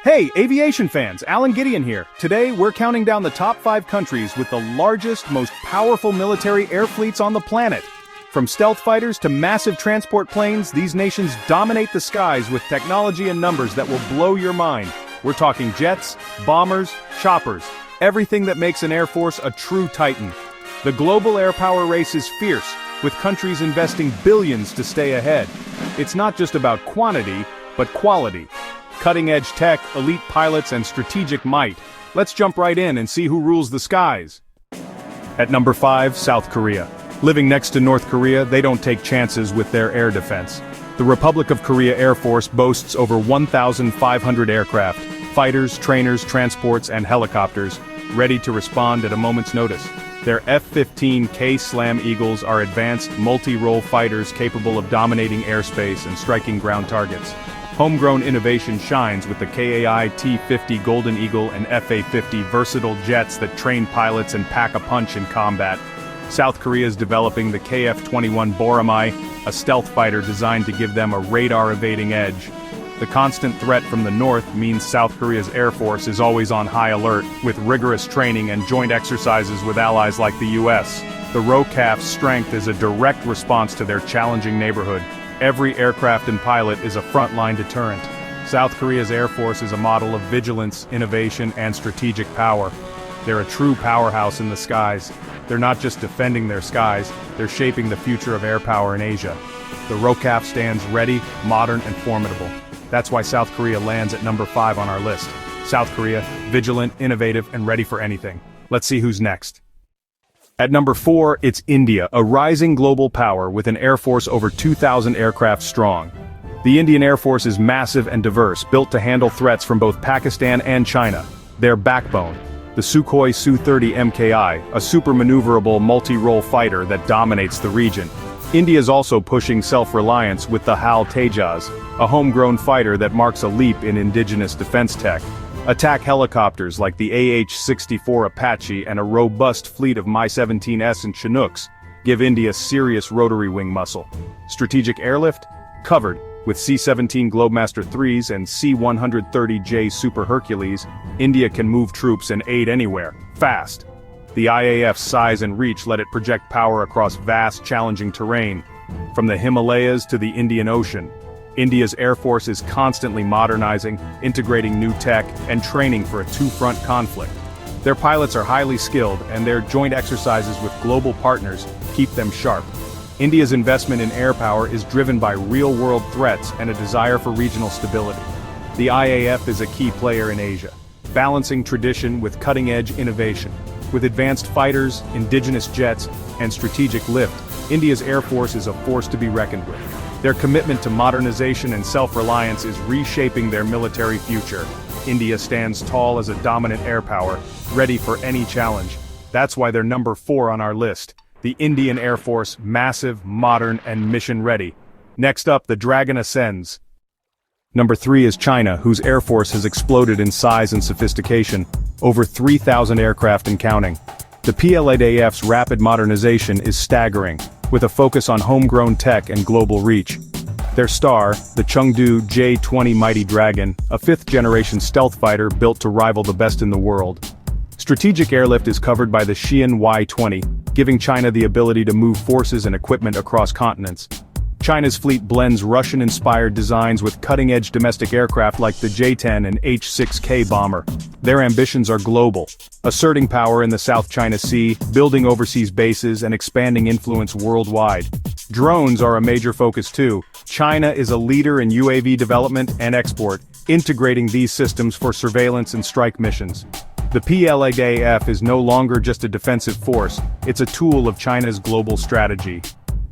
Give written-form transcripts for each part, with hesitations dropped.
Hey, aviation fans, Alan Gideon here. Today, we're counting down the top 5 countries with the largest, most powerful military air fleets on the planet. From stealth fighters to massive transport planes, these nations dominate the skies with technology and numbers that will blow your mind. We're talking jets, bombers, choppers, everything that makes an air force a true titan. The global air power race is fierce, with countries investing billions to stay ahead. It's not just about quantity, but quality. Cutting-edge tech, elite pilots, and strategic might. Let's jump right in and see who rules the skies. At number 5, South Korea. Living next to North Korea, they don't take chances with their air defense. The Republic of Korea Air Force boasts over 1,500 aircraft, fighters, trainers, transports, and helicopters, ready to respond at a moment's notice. Their F-15K Slam Eagles are advanced, multi-role fighters capable of dominating airspace and striking ground targets. Homegrown innovation shines with the KAI T-50 Golden Eagle and FA-50 versatile jets that train pilots and pack a punch in combat. South Korea is developing the KF-21 Boramae, a stealth fighter designed to give them a radar-evading edge. The constant threat from the north means South Korea's Air Force is always on high alert, with rigorous training and joint exercises with allies like the US. The ROCAF's strength is a direct response to their challenging neighborhood. Every aircraft and pilot is a frontline deterrent. South Korea's Air Force is a model of vigilance, innovation, and strategic power. They're a true powerhouse in the skies. They're not just defending their skies, they're shaping the future of air power in Asia. The ROCAF stands ready, modern, and formidable. That's why South Korea lands at number 5 on our list. South Korea, vigilant, innovative, and ready for anything. Let's see who's next. At number 4, it's India, a rising global power with an air force over 2,000 aircraft strong. The Indian Air Force is massive and diverse, built to handle threats from both Pakistan and China. Their backbone, the Sukhoi Su-30 MKI, a super-maneuverable multi-role fighter that dominates the region. India is also pushing self-reliance with the HAL Tejas, a homegrown fighter that marks a leap in indigenous defense tech. Attack helicopters like the AH-64 Apache and a robust fleet of Mi-17s and Chinooks give India serious rotary wing muscle. Strategic airlift? Covered. With C-17 Globemaster IIIs and C-130J Super Hercules, India can move troops and aid anywhere, fast. The IAF's size and reach let it project power across vast, challenging terrain, from the Himalayas to the Indian Ocean. India's Air Force is constantly modernizing, integrating new tech, and training for a two-front conflict. Their pilots are highly skilled, and their joint exercises with global partners keep them sharp. India's investment in air power is driven by real-world threats and a desire for regional stability. The IAF is a key player in Asia, balancing tradition with cutting-edge innovation. With advanced fighters, indigenous jets, and strategic lift, India's Air Force is a force to be reckoned with. Their commitment to modernization and self-reliance is reshaping their military future. India stands tall as a dominant air power, ready for any challenge. That's why they're number 4 on our list. The Indian Air Force, massive, modern, and mission-ready. Next up, the Dragon ascends. Number 3 is China, whose Air Force has exploded in size and sophistication, over 3,000 aircraft and counting. The PLADF's rapid modernization is staggering, with a focus on homegrown tech and global reach. Their star, the Chengdu J-20 Mighty Dragon, a 5th-generation stealth fighter built to rival the best in the world. Strategic airlift is covered by the Xi'an Y-20, giving China the ability to move forces and equipment across continents. China's fleet blends Russian-inspired designs with cutting-edge domestic aircraft like the J-10 and H-6K bomber. Their ambitions are global, asserting power in the South China Sea, building overseas bases, and expanding influence worldwide. Drones are a major focus too. China is a leader in UAV development and export, integrating these systems for surveillance and strike missions. The PLADF is no longer just a defensive force, it's a tool of China's global strategy.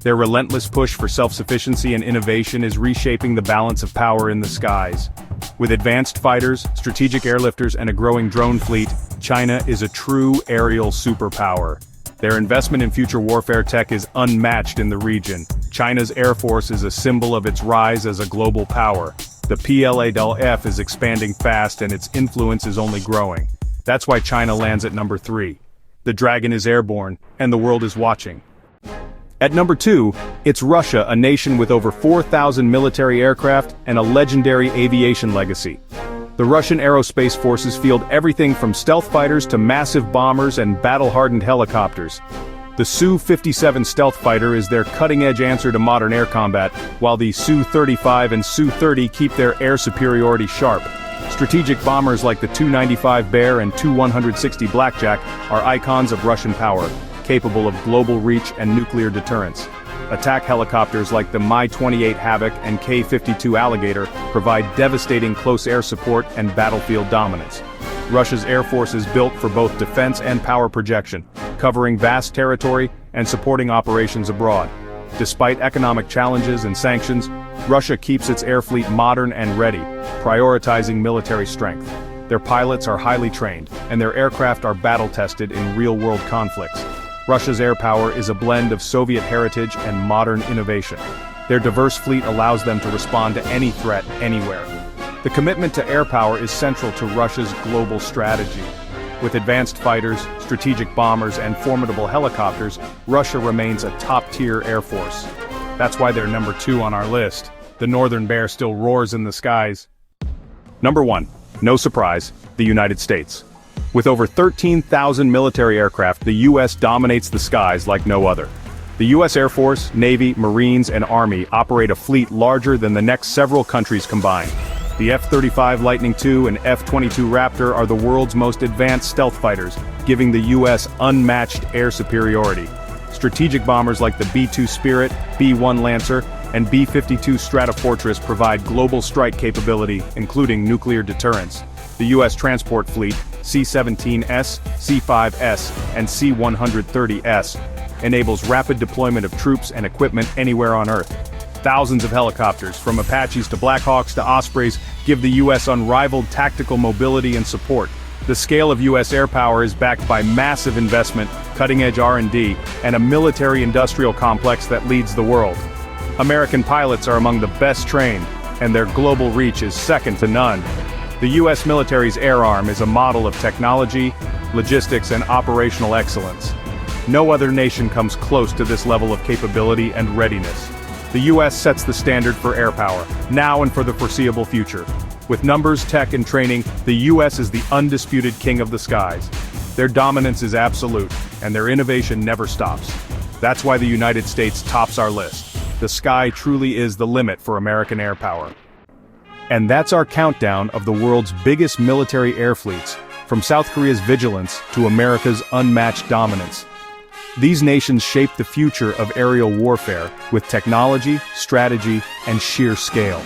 Their relentless push for self-sufficiency and innovation is reshaping the balance of power in the skies. With advanced fighters, strategic airlifters, and a growing drone fleet, China is a true aerial superpower. Their investment in future warfare tech is unmatched in the region. China's Air Force is a symbol of its rise as a global power. The PLADF is expanding fast and its influence is only growing. That's why China lands at number 3. The Dragon is airborne, and the world is watching. At number 2, it's Russia, a nation with over 4,000 military aircraft and a legendary aviation legacy. The Russian aerospace forces field everything from stealth fighters to massive bombers and battle-hardened helicopters. The Su-57 stealth fighter is their cutting-edge answer to modern air combat, while the Su-35 and Su-30 keep their air superiority sharp. Strategic bombers like the Tu-95 Bear and Tu-160 Blackjack are icons of Russian power, capable of global reach and nuclear deterrence. Attack helicopters like the Mi-28 Havoc and K-52 Alligator provide devastating close air support and battlefield dominance. Russia's air force is built for both defense and power projection, covering vast territory and supporting operations abroad. Despite economic challenges and sanctions, Russia keeps its air fleet modern and ready, prioritizing military strength. Their pilots are highly trained, and their aircraft are battle-tested in real-world conflicts. Russia's air power is a blend of Soviet heritage and modern innovation. Their diverse fleet allows them to respond to any threat anywhere. The commitment to air power is central to Russia's global strategy. With advanced fighters, strategic bombers, and formidable helicopters, Russia remains a top-tier air force. That's why they're number 2 on our list. The Northern Bear still roars in the skies. Number 1. No surprise, the United States. With over 13,000 military aircraft, the U.S. dominates the skies like no other. The U.S. Air Force, Navy, Marines, and Army operate a fleet larger than the next several countries combined. The F-35 Lightning II and F-22 Raptor are the world's most advanced stealth fighters, giving the U.S. unmatched air superiority. Strategic bombers like the B-2 Spirit, B-1 Lancer, and B-52 Stratofortress provide global strike capability, including nuclear deterrence. The U.S. transport fleet, C-17S, C-5S, and C-130S, enables rapid deployment of troops and equipment anywhere on Earth. Thousands of helicopters, from Apaches to Blackhawks to Ospreys, give the U.S. unrivaled tactical mobility and support. The scale of U.S. air power is backed by massive investment, cutting-edge R&D, and a military-industrial complex that leads the world. American pilots are among the best trained, and their global reach is second to none. The U.S. military's air arm is a model of technology, logistics, and operational excellence. No other nation comes close to this level of capability and readiness. The U.S. sets the standard for air power, now and for the foreseeable future. With numbers, tech, and training, the U.S. is the undisputed king of the skies. Their dominance is absolute, and their innovation never stops. That's why the United States tops our list. The sky truly is the limit for American air power. And that's our countdown of the world's biggest military air fleets, from South Korea's vigilance to America's unmatched dominance. These nations shape the future of aerial warfare with technology, strategy, and sheer scale.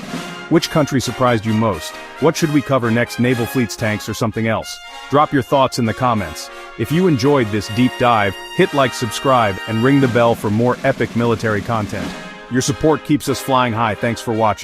Which country surprised you most? What should we cover next, naval fleets, tanks, or something else? Drop your thoughts in the comments. If you enjoyed this deep dive, hit like, subscribe, and ring the bell for more epic military content. Your support keeps us flying high. Thanks for watching.